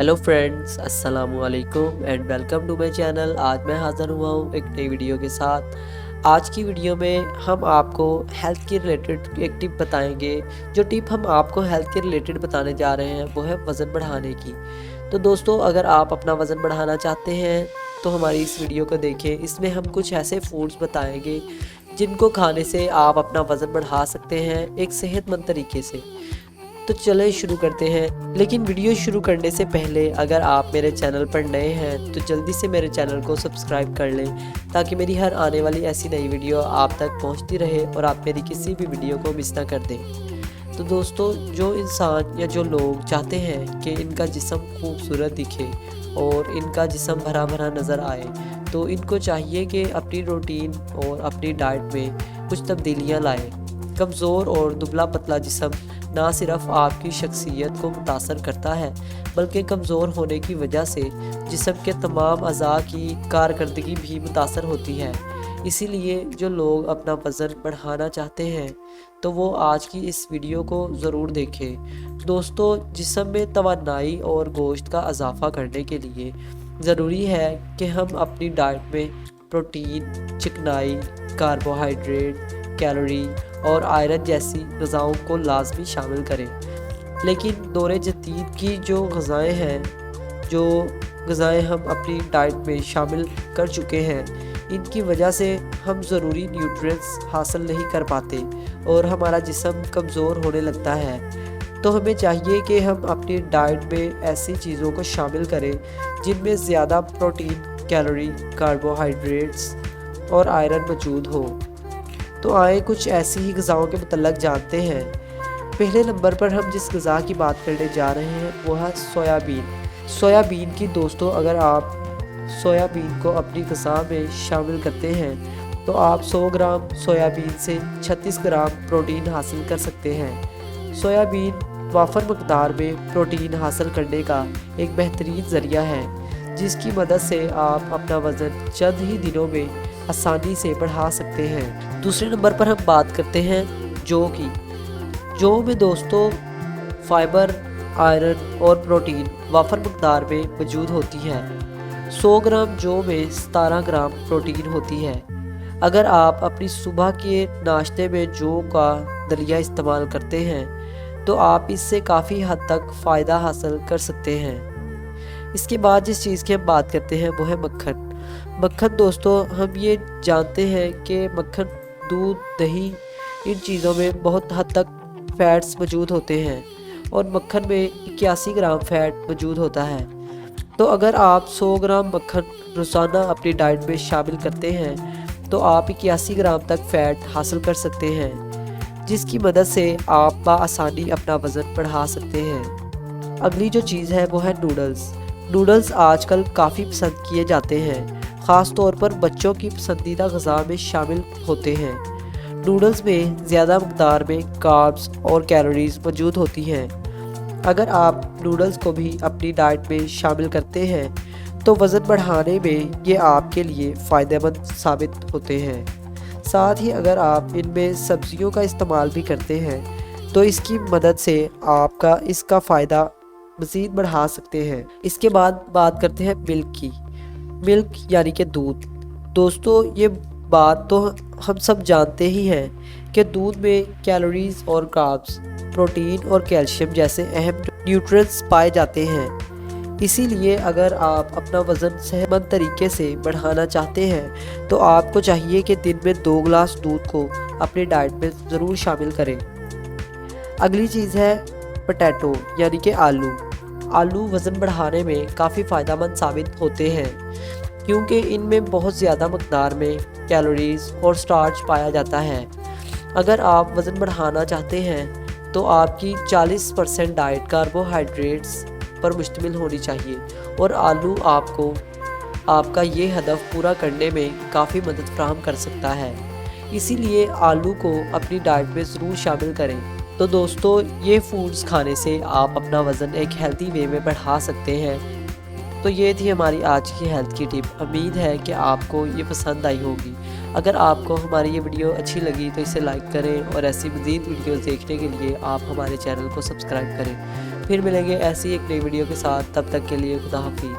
Hello friends, अस्सलाम वालेकुम and welcome to my channel. आज मैं हाज़िर हुआ हूँ एक नई वीडियो के साथ। आज की वीडियो में हम आपको हेल्थ के रिलेटेड एक टिप बताएंगे। जो टिप हम आपको हेल्थ के रिलेटेड बताने जा रहे हैं वो है वज़न बढ़ाने की। तो दोस्तों, अगर आप अपना वज़न बढ़ाना चाहते हैं तो हमारी इस वीडियो को देखें। इसमें हम कुछ ऐसे फूड्स बताएंगे जिनको खाने से आप अपना वज़न बढ़ा सकते हैं एक सेहतमंद तरीके से। तो चले शुरू करते हैं। लेकिन वीडियो शुरू करने से पहले अगर आप मेरे चैनल पर नए हैं तो जल्दी से मेरे चैनल को सब्सक्राइब कर लें, ताकि मेरी हर आने वाली ऐसी नई वीडियो आप तक पहुंचती रहे और आप मेरी किसी भी वीडियो को मिस ना कर दें। तो दोस्तों, जो इंसान या जो लोग चाहते हैं कि इनका जिस्म खूबसूरत दिखे और इनका जिस्म भरा भरा नज़र आए, तो इनको चाहिए कि अपनी रूटीन और अपनी डाइट में कुछ तब्दीलियाँ लाएँ। कमज़ोर और दुबला पतला जिस्म ना सिर्फ आपकी शख्सियत को मुतासर करता है, बल्कि कमज़ोर होने की वजह से जिस्म के तमाम अज़ा की कारकर्दगी भी मुतासर होती है। इसीलिए जो लोग अपना वज़न बढ़ाना चाहते हैं तो वो आज की इस वीडियो को ज़रूर देखें। दोस्तों, जिस्म में तवानाई और गोश्त का इजाफ़ा करने के लिए ज़रूरी है कि हम अपनी डाइट में प्रोटीन, चिकनाई, कार्बोहाइड्रेट, कैलोरी और आयरन जैसी ग़िज़ाओं को लाज़मी शामिल करें। लेकिन दौरे जदीद की जो ग़िज़ाएँ हैं, जो ग़िज़ाएँ हम अपनी डाइट में शामिल कर चुके हैं, इनकी वजह से हम ज़रूरी न्यूट्रिएंट्स हासिल नहीं कर पाते और हमारा जिस्म कमज़ोर होने लगता है। तो हमें चाहिए कि हम अपनी डाइट में ऐसी चीज़ों को शामिल करें जिनमें ज़्यादा प्रोटीन, कैलोरी, कार्बोहाइड्रेट्स और आयरन मौजूद हो। तो आए कुछ ऐसी ही ग़िज़ाओं के मतलब जानते हैं। पहले नंबर पर हम जिस ग़िज़ा की बात करने जा रहे हैं वो है सोयाबीन। सोयाबीन की दोस्तों, अगर आप सोयाबीन को अपनी ग़िज़ा में शामिल करते हैं तो आप 100 ग्राम सोयाबीन से 36 ग्राम प्रोटीन हासिल कर सकते हैं। सोयाबीन वाफर मकदार में प्रोटीन हासिल करने का एक बेहतरीन ज़रिया है, जिसकी मदद से आप अपना वज़न चंद ही दिनों में आसानी से बढ़ा सकते हैं। दूसरे नंबर पर हम बात करते हैं जौ की। जौ में दोस्तों फाइबर, आयरन और प्रोटीन वाफर मकदार में मौजूद होती है। 100 ग्राम जौ में 17 ग्राम प्रोटीन होती है। अगर आप अपनी सुबह के नाश्ते में जौ का दलिया इस्तेमाल करते हैं तो आप इससे काफ़ी हद तक फ़ायदा हासिल कर सकते हैं। इसके बाद जिस चीज़ की हम बात करते हैं वो है मक्खन। मक्खन दोस्तों, हम ये जानते हैं कि मक्खन, दूध, दही, इन चीज़ों में बहुत हद तक फ़ैट्स मौजूद होते हैं और मक्खन में 81 ग्राम फ़ैट मौजूद होता है। तो अगर आप 100 ग्राम मक्खन रोज़ाना अपनी डाइट में शामिल करते हैं तो आप 81 ग्राम तक फ़ैट हासिल कर सकते हैं, जिसकी मदद से आप बआसानी अपना वज़न बढ़ा सकते हैं। अगली जो चीज़ है वो है नूडल्स। नूडल्स आजकल काफ़ी पसंद किए जाते हैं, ख़ास तौर पर बच्चों की पसंदीदा ग़िज़ा में शामिल होते हैं। नूडल्स में ज़्यादा मकदार में कार्ब्स और कैलोरीज़ मौजूद होती हैं। अगर आप नूडल्स को भी अपनी डाइट में शामिल करते हैं तो वज़न बढ़ाने में ये आपके लिए फ़ायदेमंद साबित होते हैं। साथ ही अगर आप इनमें सब्ज़ियों का इस्तेमाल भी करते हैं तो इसकी मदद से आपका इसका फ़ायदा मज़ीद बढ़ा सकते हैं। इसके बाद बात करते हैं मिल्क की। मिल्क यानी कि दूध। दोस्तों, ये बात तो हम सब जानते ही हैं कि दूध में कैलोरीज़ और कार्ब्स, प्रोटीन और कैल्शियम जैसे अहम न्यूट्रिएंट्स पाए जाते हैं। इसीलिए अगर आप अपना वज़न सेहतमंद तरीके से बढ़ाना चाहते हैं तो आपको चाहिए कि दिन में 2 गिलास दूध को अपनी डाइट में ज़रूर शामिल करें। अगली चीज़ है पोटैटो यानी कि आलू। आलू वज़न बढ़ाने में काफ़ी फ़ायदेमंद साबित होते हैं, क्योंकि इनमें बहुत ज़्यादा मकदार में कैलोरीज़ और स्टार्च पाया जाता है। अगर आप वज़न बढ़ाना चाहते हैं तो आपकी 40% डाइट कार्बोहाइड्रेट्स पर मुश्तमिल होनी चाहिए और आलू आपको आपका ये हदफ पूरा करने में काफ़ी मदद फ़राहम कर सकता है। इसीलिए आलू को अपनी डाइट में ज़रूर शामिल करें। तो दोस्तों, ये फूड्स खाने से आप अपना वज़न एक हेल्दी वे में बढ़ा सकते हैं। तो ये थी हमारी आज की हेल्थ की टिप। उम्मीद है कि आपको ये पसंद आई होगी। अगर आपको हमारी ये वीडियो अच्छी लगी तो इसे लाइक करें और ऐसी मज़ीद वीडियोज़ देखने के लिए आप हमारे चैनल को सब्सक्राइब करें। फिर मिलेंगे ऐसी एक नई वीडियो के साथ, तब तक के लिए खुदा हाफिज़।